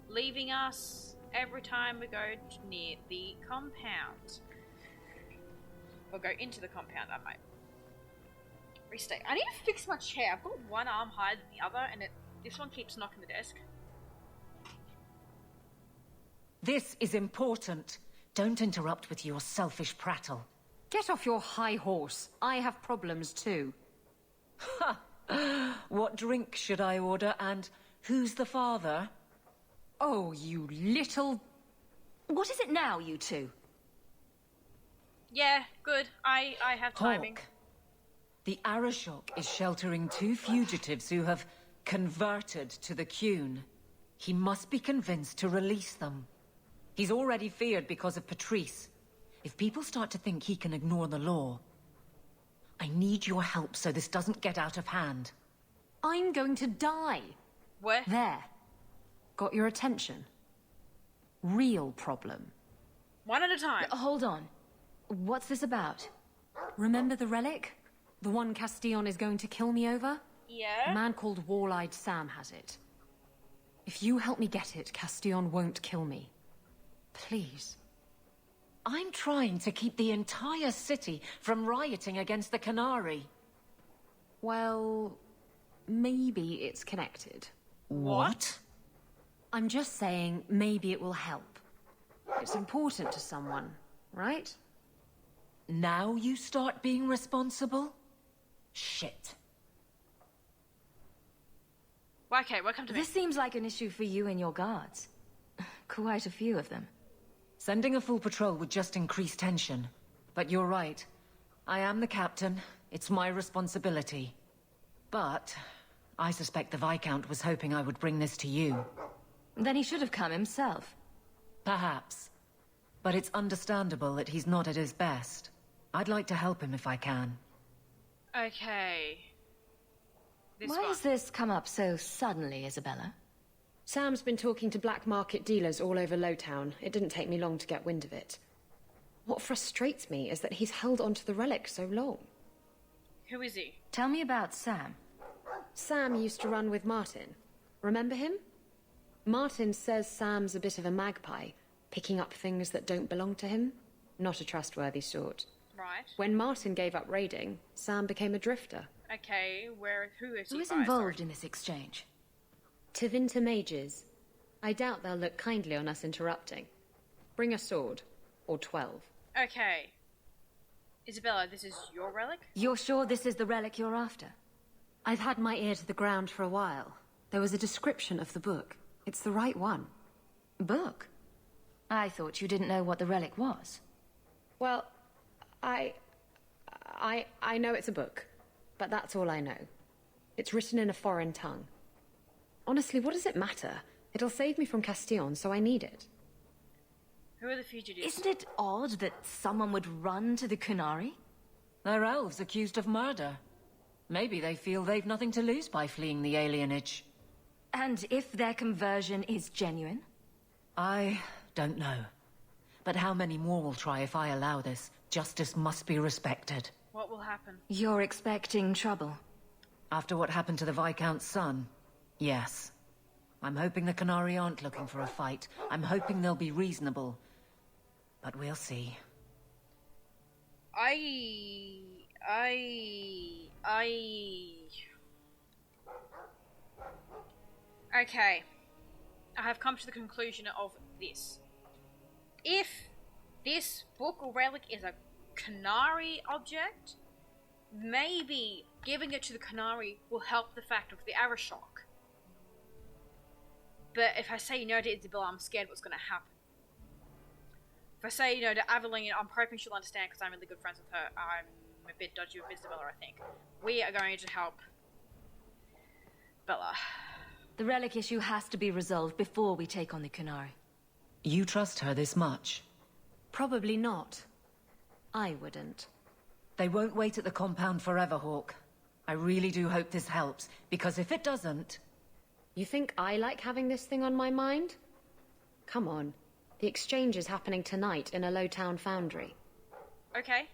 leaving us every time we go near the compound. Or go into the compound, I might. Restate. I need to fix my chair. I've got one arm higher than the other, and this one keeps knocking the desk. This is important. Don't interrupt with your selfish prattle. Get off your high horse. I have problems too. Ha! What drink should I order, and who's the father? Oh, you little... What is it now, you two? Yeah, good. I have timing. Hawke. The Arishok is sheltering 2 fugitives who have converted to the Qun. He must be convinced to release them. He's already feared because of Patrice. If people start to think he can ignore the law, I need your help so this doesn't get out of hand. I'm going to die. Where? There. Got your attention? Real problem. One at a time. Hold on. What's this about? Remember the relic? The one Castillon is going to kill me over? Yeah? A man called Wall-Eyed Sam has it. If you help me get it, Castillon won't kill me. Please. I'm trying to keep the entire city from rioting against the Canary. Well, maybe it's connected. What? I'm just saying maybe it will help. It's important to someone, right? Now you start being responsible? Shit. Okay, welcome to me. This seems like an issue for you and your guards. Quite a few of them. Sending a full patrol would just increase tension. But you're right. I am the captain. It's my responsibility. But I suspect the Viscount was hoping I would bring this to you. Then he should have come himself. Perhaps. But it's understandable that he's not at his best. I'd like to help him if I can. Okay. Why has this come up so suddenly, Isabella? Sam's been talking to black market dealers all over Lowtown. It didn't take me long to get wind of it. What frustrates me is that he's held onto the relic so long. Who is he? Tell me about Sam. Sam used to run with Martin. Remember him? Martin says Sam's a bit of a magpie, picking up things that don't belong to him. Not a trustworthy sort. Right. When Martin gave up raiding, Sam became a drifter. Okay, who is he? Who is involved in this exchange? Tevinter mages. I doubt they'll look kindly on us interrupting. Bring a sword. Or 12. Okay. Isabella, this is your relic? You're sure this is the relic you're after? I've had my ear to the ground for a while. There was a description of the book. It's the right one. Book? I thought you didn't know what the relic was. Well, I know it's a book, but that's all I know. It's written in a foreign tongue. Honestly, what does it matter? It'll save me from Castillon, so I need it. Who are the fugitives? Isn't it odd that someone would run to the Kunari? They're elves accused of murder. Maybe they feel they've nothing to lose by fleeing the alienage. And if their conversion is genuine? I don't know. But how many more will try if I allow this? Justice must be respected. What will happen? You're expecting trouble. After what happened to the Viscount's son? Yes. I'm hoping the Kunari aren't looking for a fight. I'm hoping they'll be reasonable. But we'll see. Okay. I have come to the conclusion of this. If this book or relic is a Kunari object, maybe giving it to the Kunari will help the fact of the Arishok. But if I say no to Isabella, I'm scared what's going to happen. If I say no to Aveline, I'm hoping she'll understand because I'm really good friends with her. I'm a bit dodgy with Isabella, I think. We are going to help Bella. The relic issue has to be resolved before we take on the Kunari. You trust her this much? Probably not. I wouldn't. They won't wait at the compound forever, Hawk. I really do hope this helps, because if it doesn't... You think I like having this thing on my mind? Come on. The exchange is happening tonight in a Lowtown foundry. Okay.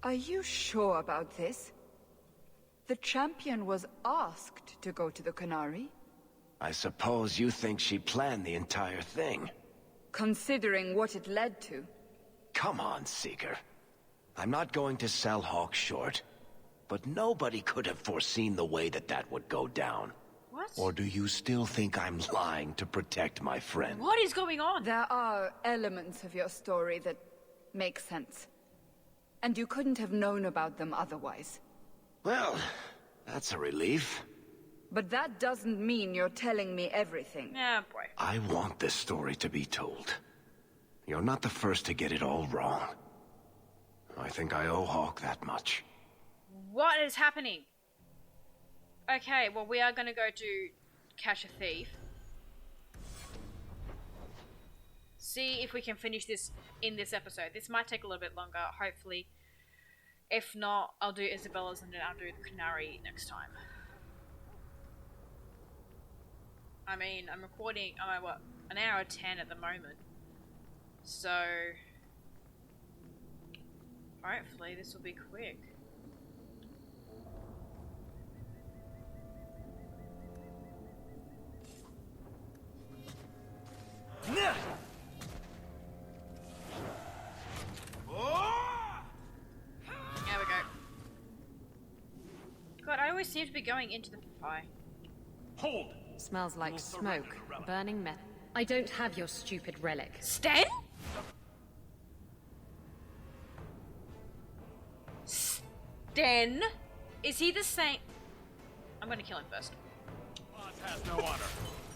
Are you sure about this? The champion was asked to go to the Kunari. I suppose you think she planned the entire thing. Considering what it led to. Come on, Seeker. I'm not going to sell Hawk short, but nobody could have foreseen the way that would go down. What? Or do you still think I'm lying to protect my friend? What is going on? There are elements of your story that make sense. And you couldn't have known about them otherwise. Well, that's a relief. But that doesn't mean you're telling me everything. Yeah, boy. I want this story to be told. You're not the first to get it all wrong. I think I owe Hawk that much. What is happening? Okay, well, we are going to go to Catch a Thief. See if we can finish this in this episode. This might take a little bit longer, hopefully. If not, I'll do Isabella's and then I'll do the Kunari next time. I mean, I'm recording, what, an hour 10 at the moment. So, hopefully this will be quick. There we go. God, I always seem to be going into the fire. Hold! Smells like smoke, burning metal. I don't have your stupid relic. Sten? Sten? Is he the same? I'm gonna kill him first. Boss has no honor.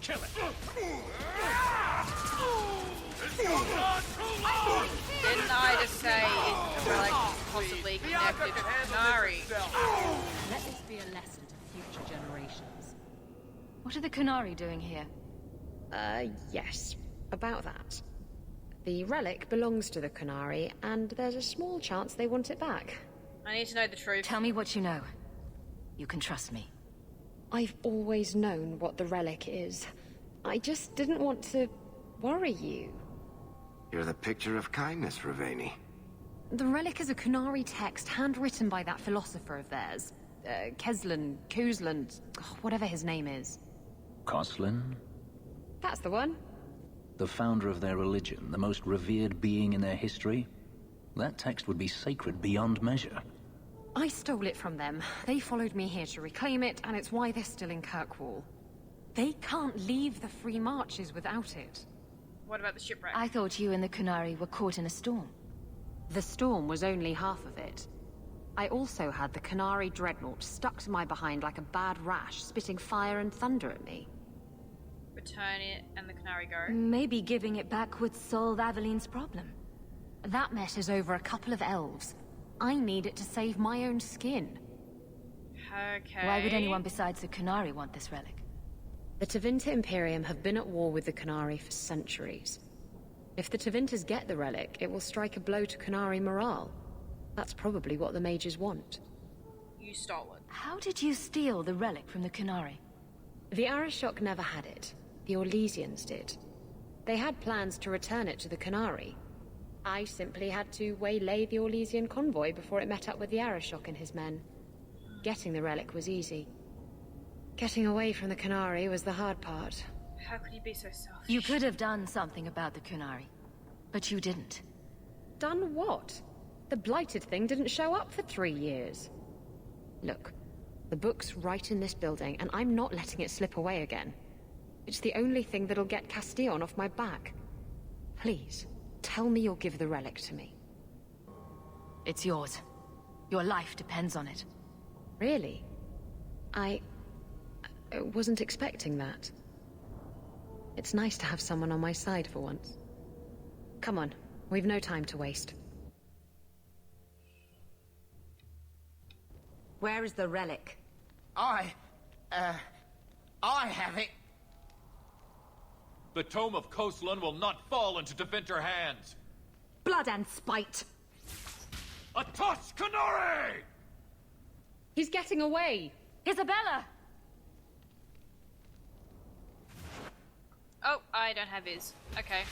Kill it! Didn't I just say the relic possibly connected to Kunari? Let this be a lesson to future generations. What are the Kunari doing here? Yes. About that. The relic belongs to the Kunari, and there's a small chance they want it back. I need to know the truth. Tell me what you know. You can trust me. I've always known what the relic is. I just didn't want to worry you. You're the picture of kindness, Raveni. The relic is a Kunari text handwritten by that philosopher of theirs. Kuzlan, whatever his name is. Koslin? That's the one. The founder of their religion, the most revered being in their history? That text would be sacred beyond measure. I stole it from them. They followed me here to reclaim it, and it's why they're still in Kirkwall. They can't leave the Free Marches without it. What about the shipwreck? I thought you and the Kunari were caught in a storm. The storm was only half of it. I also had the Kunari dreadnought stuck to my behind like a bad rash, spitting fire and thunder at me. Return it and the Canary go. Maybe giving it back would solve Aveline's problem. That mess is over a couple of elves. I need it to save my own skin. Okay. Why would anyone besides the Kunari want this relic? The Tevinter Imperium have been at war with the Kunari for centuries. If the Tevinters get the relic, it will strike a blow to Kunari morale. That's probably what the mages want. You stole it. How did you steal the relic from the Kunari? The Arishok never had it. The Orlesians did. They had plans to return it to the Kunari. I simply had to waylay the Orlesian convoy before it met up with the Arishok and his men. Getting the relic was easy. Getting away from the Kunari was the hard part. How could you be so selfish? You could have done something about the Kunari, but you didn't. Done what? The blighted thing didn't show up for 3 years. Look, the book's right in this building, and I'm not letting it slip away again. It's the only thing that'll get Castillon off my back. Please, tell me you'll give the relic to me. It's yours. Your life depends on it. Really? I wasn't expecting that. It's nice to have someone on my side for once. Come on, we've no time to waste. Where is the relic? I have it. The Tome of Koslun will not fall into Tevinter hands. Blood and spite! A Tuscanori! He's getting away! Isabella! Oh, I don't have his. Okay.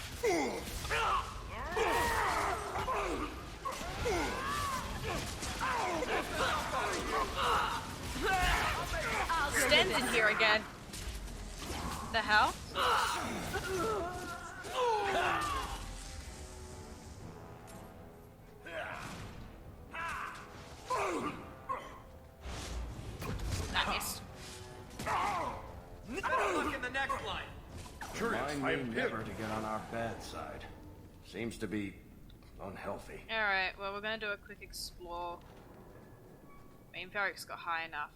Sten's in here again. The hell? That missed. Look in the next line. Remind me never to get on our bad side. Seems to be unhealthy. Alright, well we're gonna do a quick explore. I mean, Varric's got high enough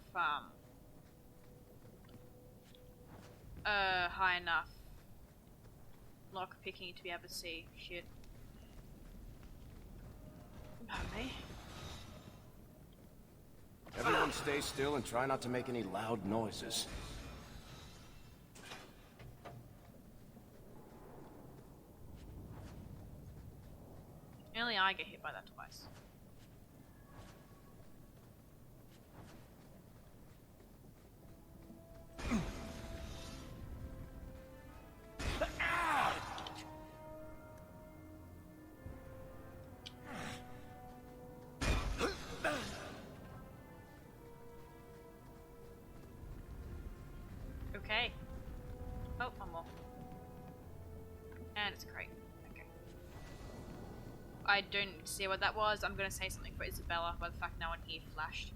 lock picking to be able to see shit. Pardon me. Everyone stay still and try not to make any loud noises. Only I get hit by that twice. Okay. Oh, one more. And it's a crate. Okay. I don't see what that was. I'm gonna say something for Isabella, but the fact no one here flashed.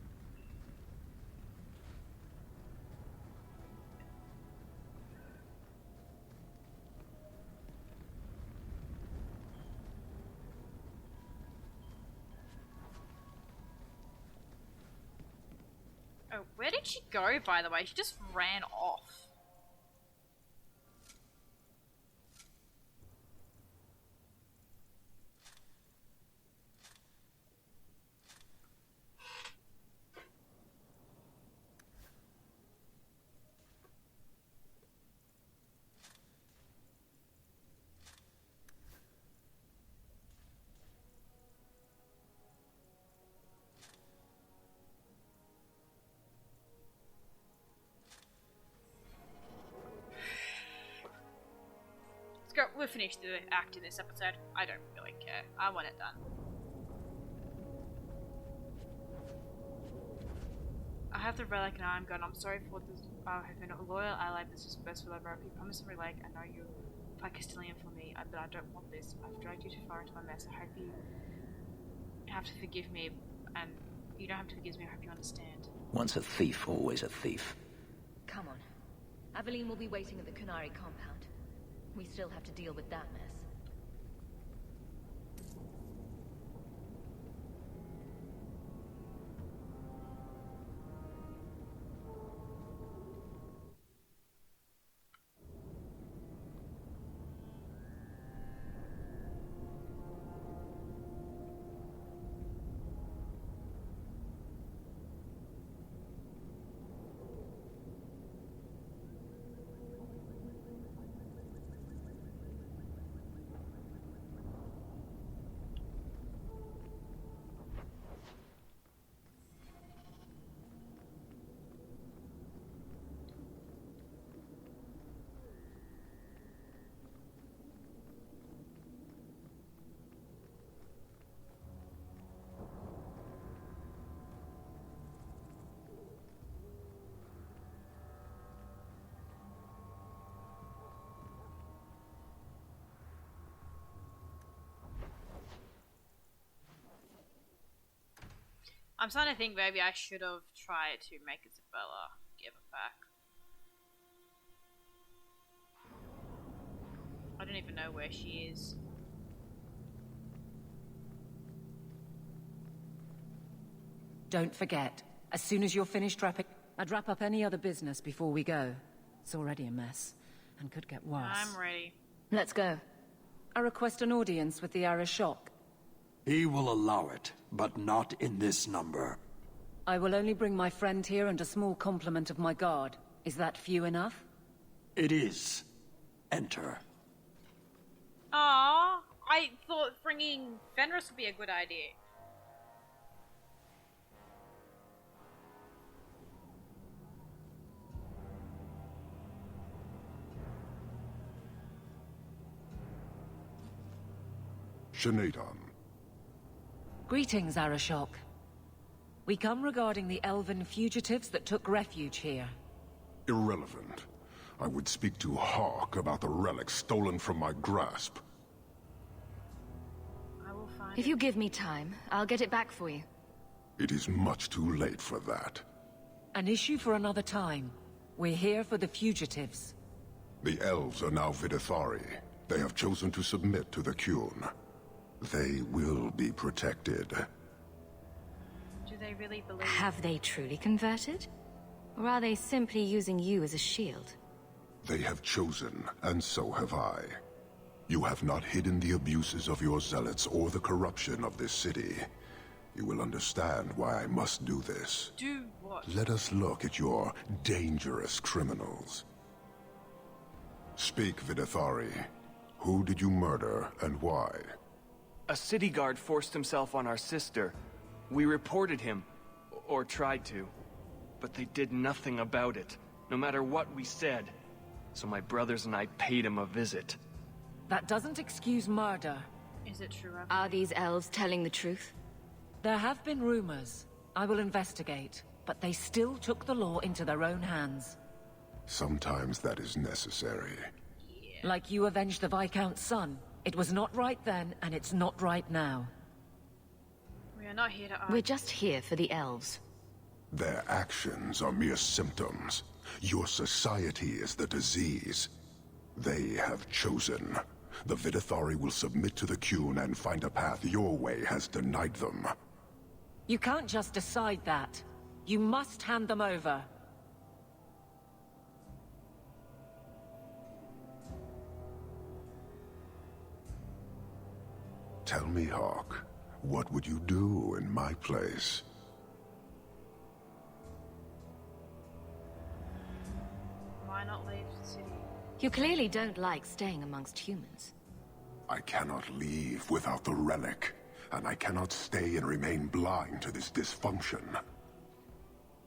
Oh, where did she go, by the way? She just ran off. We'll finish the act in this episode. I don't really care. I want it done. I have the relic and I'm gone. I'm sorry for this. I have been a loyal ally. This is best forever. You promised the relic. I know you fight Castilian for me, but I don't want this. I've dragged you too far into my mess. I hope you have to forgive me, and you don't have to forgive me. I hope you understand. Once a thief, always a thief. Come on. Aveline will be waiting at the Kunari compound. We still have to deal with that mess. I'm starting to think maybe I should have tried to make Isabella give it back. I don't even know where she is. Don't forget, as soon as you're finished wrapping... I'd wrap up any other business before we go. It's already a mess, and could get worse. I'm ready. Let's go. I request an audience with the Arishok. He will allow it, but not in this number. I will only bring my friend here and a small complement of my guard. Is that few enough? It is. Enter. Aww, I thought bringing Fenris would be a good idea. Shanatan. Greetings, Arishok. We come regarding the elven fugitives that took refuge here. Irrelevant. I would speak to Hawk about the relic stolen from my grasp. I will find If you give me time, I'll get it back for you. It is much too late for that. An issue for another time. We're here for the fugitives. The elves are now Vidithari. They have chosen to submit to the Qun. They will be protected. Do they really believe? Have they truly converted? Or are they simply using you as a shield? They have chosen, and so have I. You have not hidden the abuses of your zealots or the corruption of this city. You will understand why I must do this. Do what? Let us look at your dangerous criminals. Speak, Vidithari. Who did you murder, and why? A city guard forced himself on our sister. We reported him, or tried to, but they did nothing about it, no matter what we said. So my brothers and I paid him a visit. That doesn't excuse murder. Is it true? Are these elves telling the truth? There have been rumors. I will investigate, but they still took the law into their own hands. Sometimes that is necessary. Like you avenged the Viscount's son. It was not right then, and it's not right now. We are not here to argue. We're just here for the elves. Their actions are mere symptoms. Your society is the disease. They have chosen. The Vidithari will submit to the Qun and find a path your way has denied them. You can't just decide that. You must hand them over. Tell me, Hawk, what would you do in my place? Why not leave the city? You clearly don't like staying amongst humans. I cannot leave without the relic, and I cannot stay and remain blind to this dysfunction.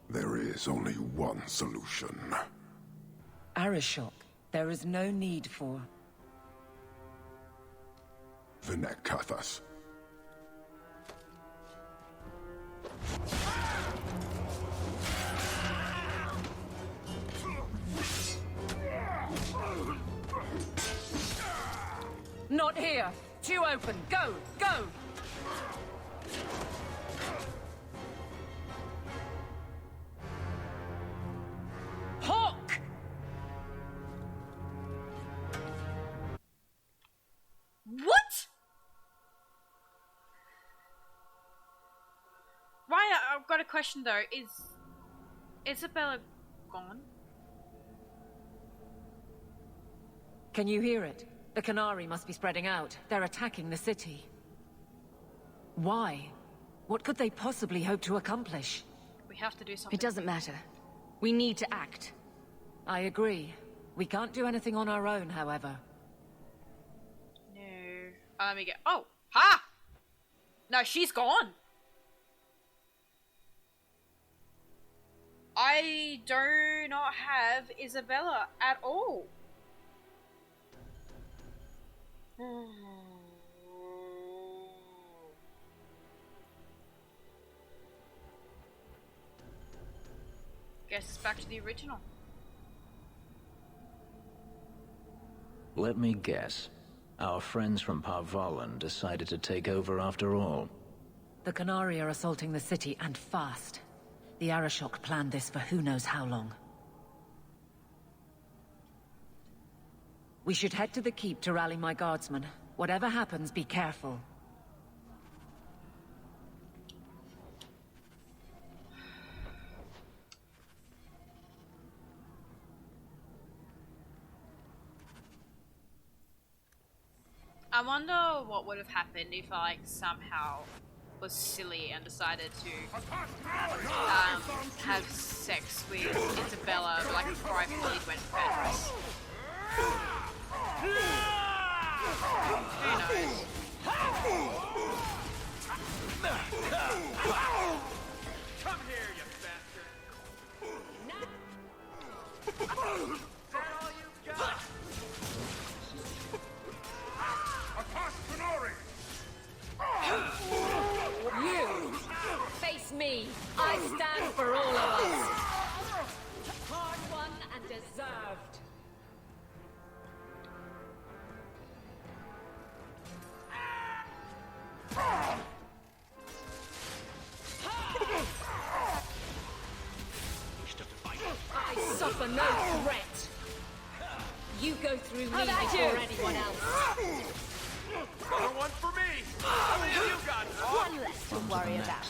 There is only one solution. Arishok, there is no need for... Venekathas. Not here! Two open! Go! Go! Hawk! What? Right, I've got a question though. Is Isabella gone? Can you hear it? The Canary must be spreading out. They're attacking the city. Why? What could they possibly hope to accomplish? We have to do something. It doesn't matter. We need to act. I agree. We can't do anything on our own, however. No. Let me get. Oh! Ha! No, she's gone! I do not have Isabella at all. Guess it's back to the original. Let me guess. Our friends from Parvalan decided to take over after all. The Canary are assaulting the city, and fast. The Arishok planned this for who knows how long. We should head to the keep to rally my guardsmen. Whatever happens, be careful. I wonder what would have happened if I like, somehow was silly and decided to have sex with Isabella like before I fully went fast. Who knows? Come here, you bastard! Is that all you've got? You! Face me! I stand for all of us! Hard won and deserved. I suffer no threat. You go through me before anyone else. Another one for me! How many have you got? One less to worry about.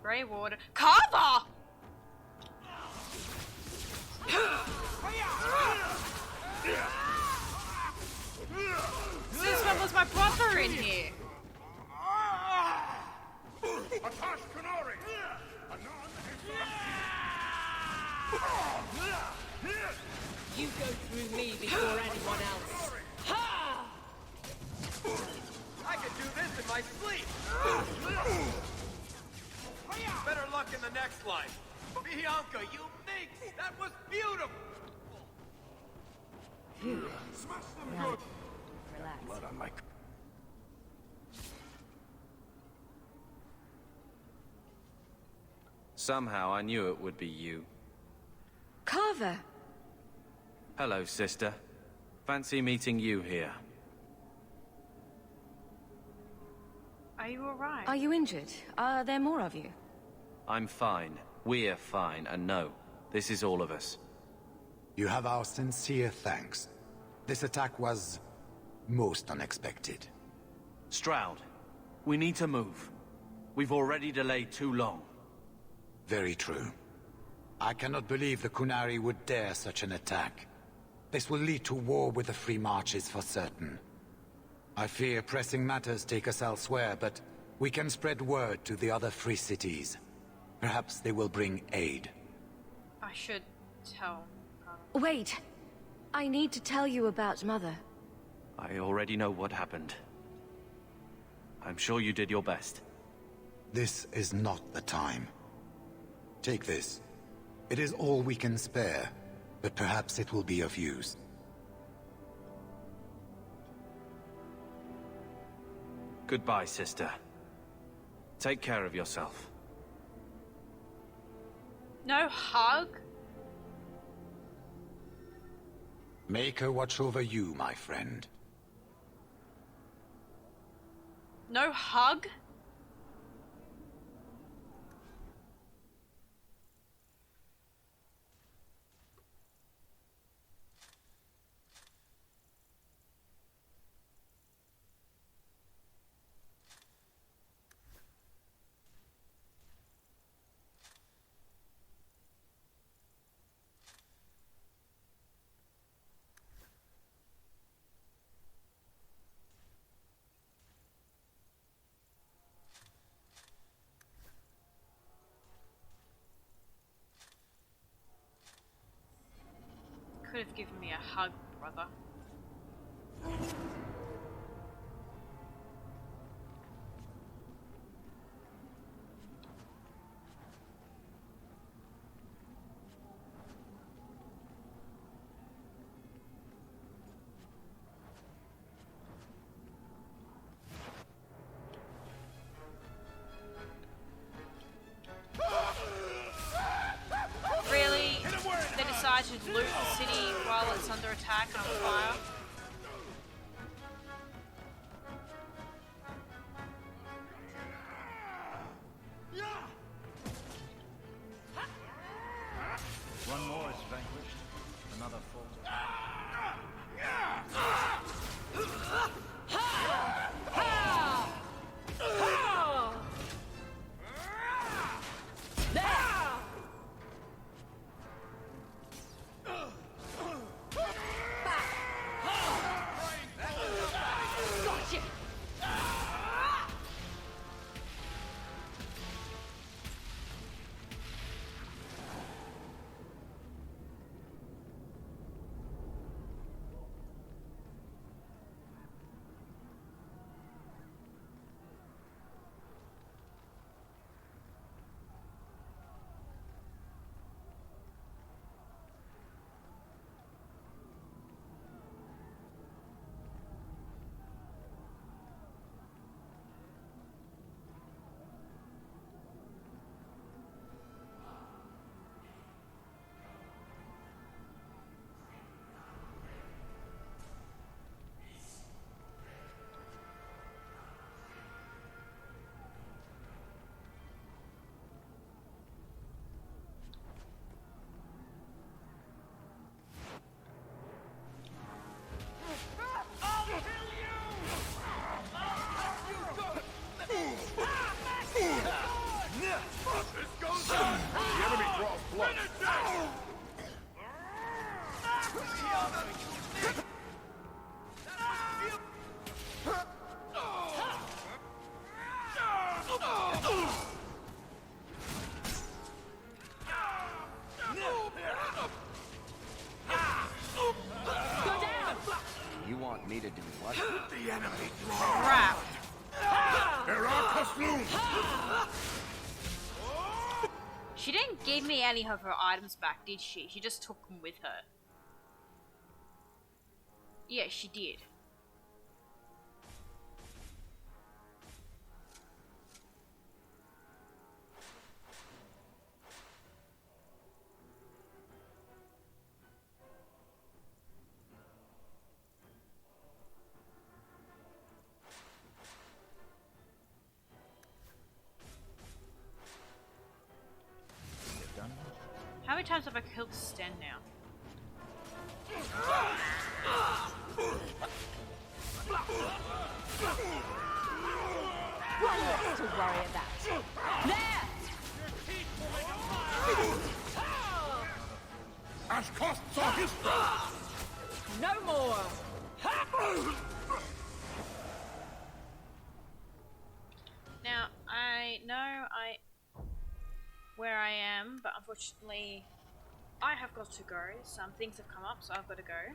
Grey water. Carver! This one was my brother in here. You go through me before anyone else. Ha! I could do this in my sleep! Better luck in the next life. Bianca, you minx! That was beautiful! Smash them good! Relax. Blood on my... Somehow I knew it would be you. Carver! Hello, sister. Fancy meeting you here. Are you alright? Are you injured? Are there more of you? I'm fine. We're fine, and no, this is all of us. You have our sincere thanks. This attack was most unexpected. Stroud, we need to move. We've already delayed too long. Very true. I cannot believe the Kunari would dare such an attack. This will lead to war with the Free Marches for certain. I fear pressing matters take us elsewhere, but we can spread word to the other free cities. Perhaps they will bring aid. I should tell. Wait. I need to tell you about Mother. I already know what happened. I'm sure you did your best. This is not the time. Take this. It is all we can spare, but perhaps it will be of use. Goodbye, sister. Take care of yourself. No hug? Make her watch over you, my friend. No hug? Could have given me a hug, brother. Really? They decide to loot the city while it's under attack and on fire? One more is vanquished, another falls. You want me to do what? The enemy Crap. She didn't give me any of her items back, did she? She just took them with her. Yeah, she did. How many times have I killed Sten now? One less to worry about. There! As costs are history! No more! Now, I know where I am, but unfortunately I have got to go. Some things have come up, so I've got to go.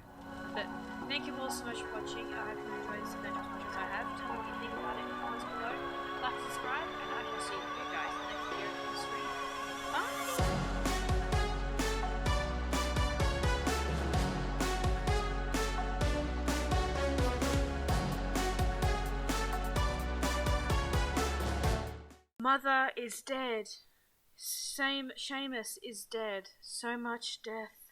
But thank you all so much for watching. I hope you enjoyed this event as much as I have. Tell me what you think about it in the comments below. Like, subscribe, and I shall see you guys in the next video on the stream. Bye! Mother is dead. Seamus is dead. So much death.